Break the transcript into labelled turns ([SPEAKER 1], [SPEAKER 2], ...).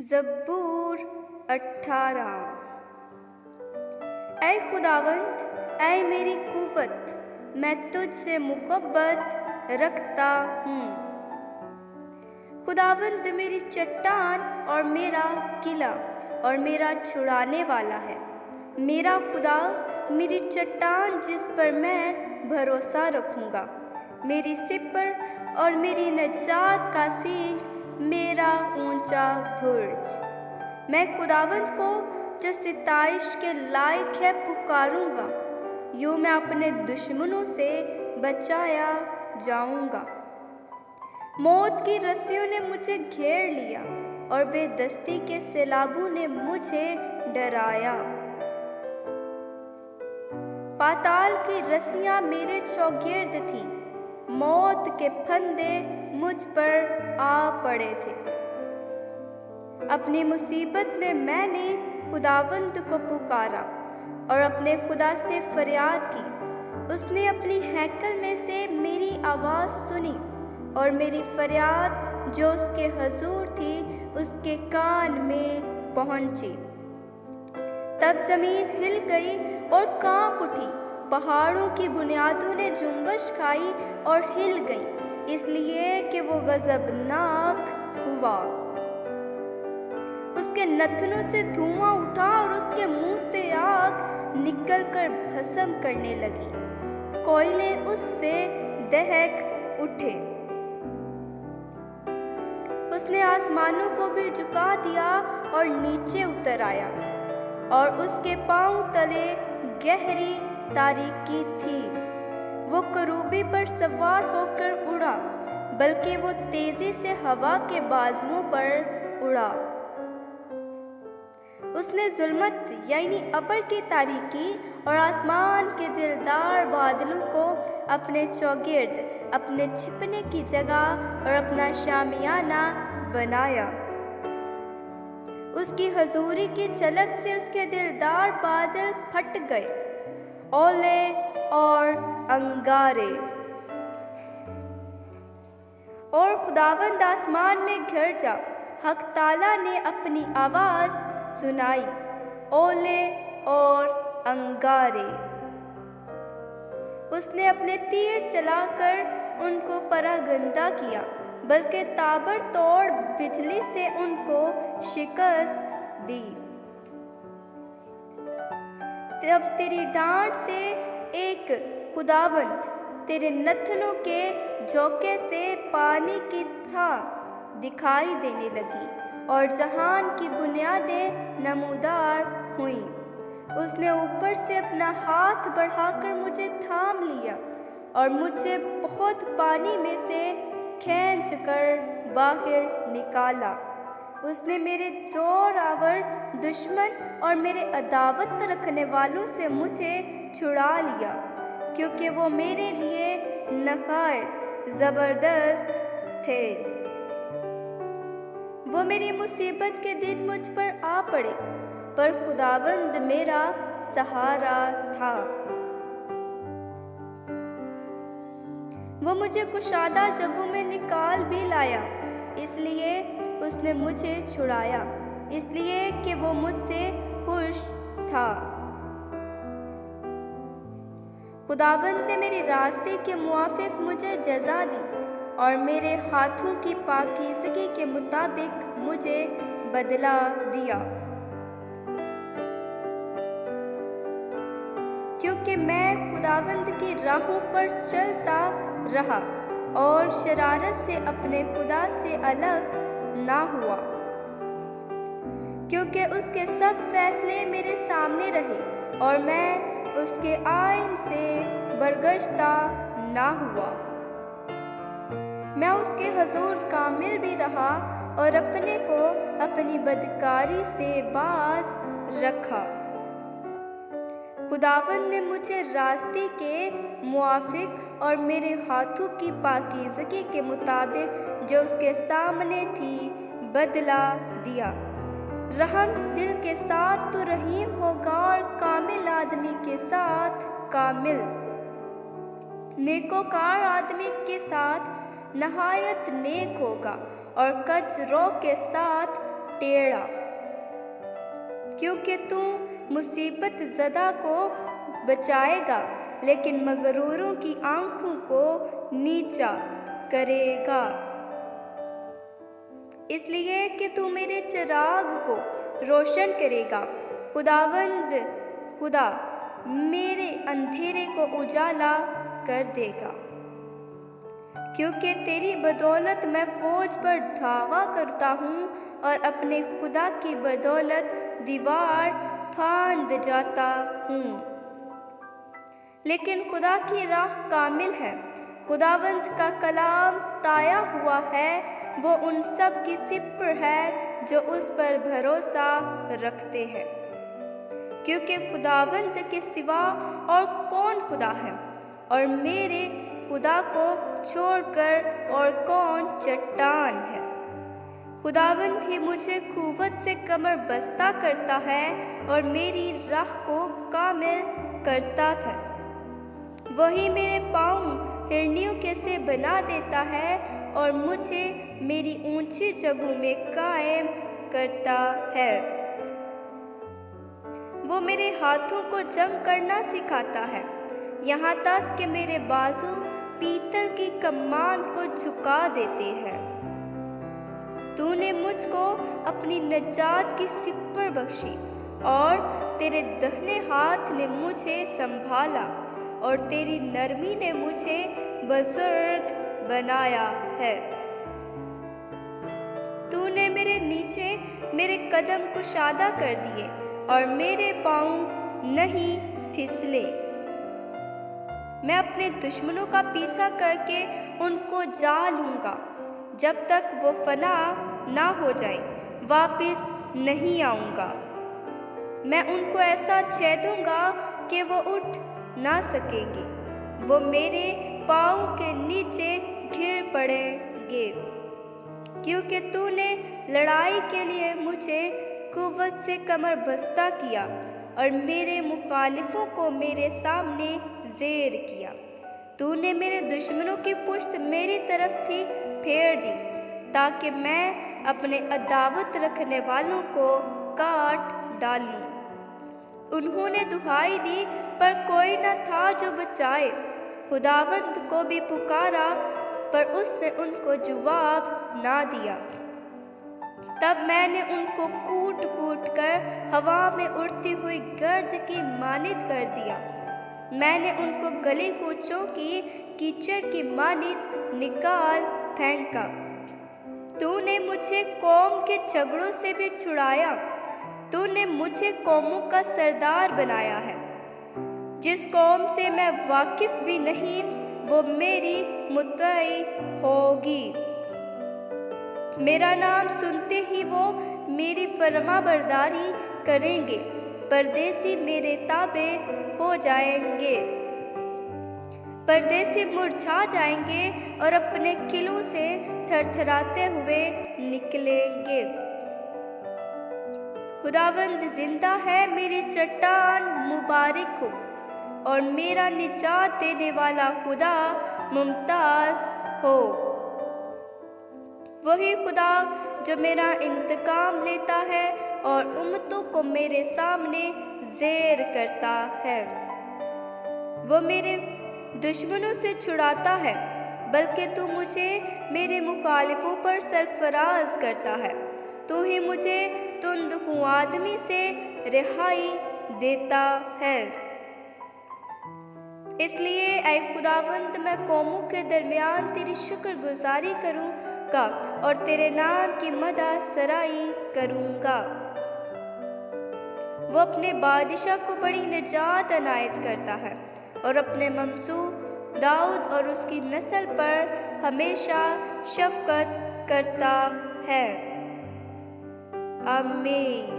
[SPEAKER 1] ज़बूर 18। ऐ खुदावंद, ऐ मेरी कुव्वत, मैं तुझसे मुहब्बत रखता हूँ। खुदावंद मेरी चट्टान और मेरा किला और मेरा छुड़ाने वाला है। मेरा खुदा मेरी चट्टान जिस पर मैं भरोसा रखूँगा, मेरी सिपर और मेरी नजात का सींग, मेरा ऊंचा बुर्ज। मैं खुदावंद को जो सिताइश के लायक है पुकारूंगा, यूं मैं अपने दुश्मनों से बचाया जाऊंगा। मौत की रस्सियों ने मुझे घेर लिया और बेदस्ती के सैलाबों ने मुझे डराया। पाताल की रस्सियां मेरे चौगिर्द थीं, मौत के फंदे मुझ पर आ पड़े थे। अपनी मुसीबत में मैंने खुदावंद को पुकारा और अपने खुदा से फरियाद की। उसने अपनी हैकल में से मेरी आवाज़ सुनी और मेरी फरियाद जो उसके हुजूर थी उसके कान में पहुंची। तब ज़मीन हिल गई और कांप उठी, पहाड़ों की बुनियादों ने जुम्बश खाई और हिल गई, इसलिए कि वो गज़बनाक हुआ। उसके नथनों से धुआं उठा और उसके मुंह से आग निकलकर भस्म करने लगी। कोयले उससे दहक उठे। उसने आसमानों को भी झुका दिया और नीचे उतर आया, और उसके पांव तले गहरी तारीकी थी। वो करूबी पर सवार होकर उड़ा, बल्कि वो तेजी से हवा के बाजुओं पर उड़ा। उसने जुल्मत यानी अबर की तारीकी और आसमान के दिलदार बादलों को अपने चौगिर्द, अपने छिपने की जगह और अपना शामियाना बनाया। उसकी हजूरी की झलक से उसके दिलदार बादल फट गए, ओले और अंगारे। और खुदावंद आसमान में घर जा, हक ताला ने अपनी आवाज़ सुनाई, ओले और अंगारे। उसने अपने तीर चलाकर उनको परागंदा किया, बल्कि ताबड़तोड़ बिजली से उनको शिकस्त दी। तब तेरी डांट से एक खुदावंद तेरे नथनों के झोंके से पानी की था दिखाई देने लगी और जहान की बुनियादें नमूदार हुईं। उसने ऊपर से अपना हाथ बढ़ाकर मुझे थाम लिया और मुझे बहुत पानी में से खींचकर बाहर निकाला। उसने मेरे जोरावर दुश्मन और मेरे अदावत रखने वालों से मुझे छुड़ा लिया, क्योंकि वो मेरे लिए नहायत ज़बरदस्त थे। वो मेरी मुसीबत के दिन मुझ पर आ पड़े, पर खुदावंद मेरा सहारा था। वो मुझे कुशादा जगहों में निकाल भी लाया, इसलिए उसने मुझे छुड़ाया, इसलिए कि वो मुझसे खुश था। खुदावंद ने मेरे रास्ते के मुआफिक मुझे जज़ा दी और मेरे हाथों की पाकीज़गी के मुताबिक मुझे बदला दिया। क्योंकि मैं खुदावंद की राहों पर चलता रहा और शरारत से अपने खुदा से अलग ना हुआ, क्योंकि उसके सब फैसले मेरे सामने रहे और मैं उसके आईन से बरगश्ता ना हुआ। मैं उसके हुजूर कामिल भी रहा और अपने को अपनी बदकारी से बाज रखा। खुदावंद ने मुझे रास्ते के मुआफिक और मेरे हाथों की पाकीज़गी के मुताबिक जो उसके सामने थी बदला दिया। रहम दिल के साथ तो रहीम होगा और कामिल आदमी के साथ कामिल, नेकोकार आदमी के साथ नहायत नेक होगा और कचरों के साथ टेढ़ा, क्योंकि तू मुसीबत ज़दा को बचाएगा लेकिन मगरूरों की आंखों को नीचा करेगा। इसलिए कि तू मेरे चिराग को रोशन करेगा। खुदावंद खुदा मेरे अंधेरे को उजाला कर देगा, क्योंकि तेरी बदौलत मैं फौज पर धावा करता हूँ और अपने खुदा की बदौलत दीवार फांद जाता हूँ। लेकिन खुदा की राह कामिल है, खुदावंद का कलाम ताया हुआ है। वो उन सब की सिपर है जो उस पर भरोसा रखते हैं, क्योंकि खुदावंद के सिवा और कौन खुदा है, और मेरे खुदा को छोड़कर और कौन चट्टान है। खुदावंद ही मुझे कुव्वत से कमर बस्ता करता है और मेरी राह को कामिल करता था। वही मेरे पाँव हिरनियों के से बना देता है और मुझे मेरी ऊंची जगहों में कायम करता है। वो मेरे हाथों को जंग करना सिखाता है, यहाँ तक कि मेरे बाजू पीतल की कमान को झुका देते हैं। तूने मुझको अपनी नजात की सिपर बख्शी और तेरे दाहिने हाथ ने मुझे संभाला और तेरी नरमी ने मुझे बुजुर्ग बनाया है। तूने मेरे नीचे मेरे कदम कुशादा कर दिए और मेरे पाँव नहीं फिसले। मैं अपने दुश्मनों का पीछा करके उनको जा लूँगा, जब तक वो फना ना हो जाए वापस नहीं आऊँगा। मैं उनको ऐसा छेदूँगा कि वो उठ ना सकेंगे, वो मेरे पाँव के नीचे गिर पड़ेंगे। क्योंकि तूने लड़ाई के लिए मुझे कुव्वत से कमर बस्ता किया और मेरे मुखालिफों को मेरे सामने ज़ेर किया। तूने मेरे दुश्मनों की पुश्त मेरी तरफ थी फेर दी, ताकि मैं अपने अदावत रखने वालों को काट डालूं। उन्होंने दुहाई दी पर कोई न था जो बचाए। खुदावंद को भी पुकारा पर उसने उनको जवाब ना दिया। तब मैंने उनको कूट कूट कर हवा में उड़ती हुई गर्द की मानित कर दिया। मैंने उनको गली कूचों की कीचड़ की मानित निकाल फेंका। तूने मुझे कौम के झगड़ों से भी छुड़ाया। तूने मुझे कौमों का सरदार बनाया है। जिस कौम से मैं वाकिफ भी नहीं, वो मेरी मुत्तई होगी। मेरा नाम सुनते ही वो मेरी फरमाबरदारी करेंगे। परदेसी मेरे ताबे हो जाएंगे। परदेसी मुरझा जाएंगे और अपने किलों से थरथराते हुए निकलेंगे। खुदावंद जिंदा है, मेरी चट्टान मुबारक हो, और मेरा निजात देने वाला खुदा मुमताज हो। वही खुदा जो मेरा इंतकाम लेता है और उम्मतों को मेरे सामने ज़ेर करता है। वो मेरे दुश्मनों से छुड़ाता है, बल्कि तू मुझे मेरे मुखालिफों पर सरफराज करता है। तू ही मुझे तुंद आदमी से रिहाई देता है। इसलिए ऐ खुदावंद, मैं कौमों के दरमियान तेरी शुक्रगुजारी करूँगा और तेरे नाम की मदह सराई करूँगा। वो अपने बादशाह को बड़ी निजात अनायत करता है और अपने ममसूह दाऊद और उसकी नस्ल पर हमेशा शफकत करता है। आमीन।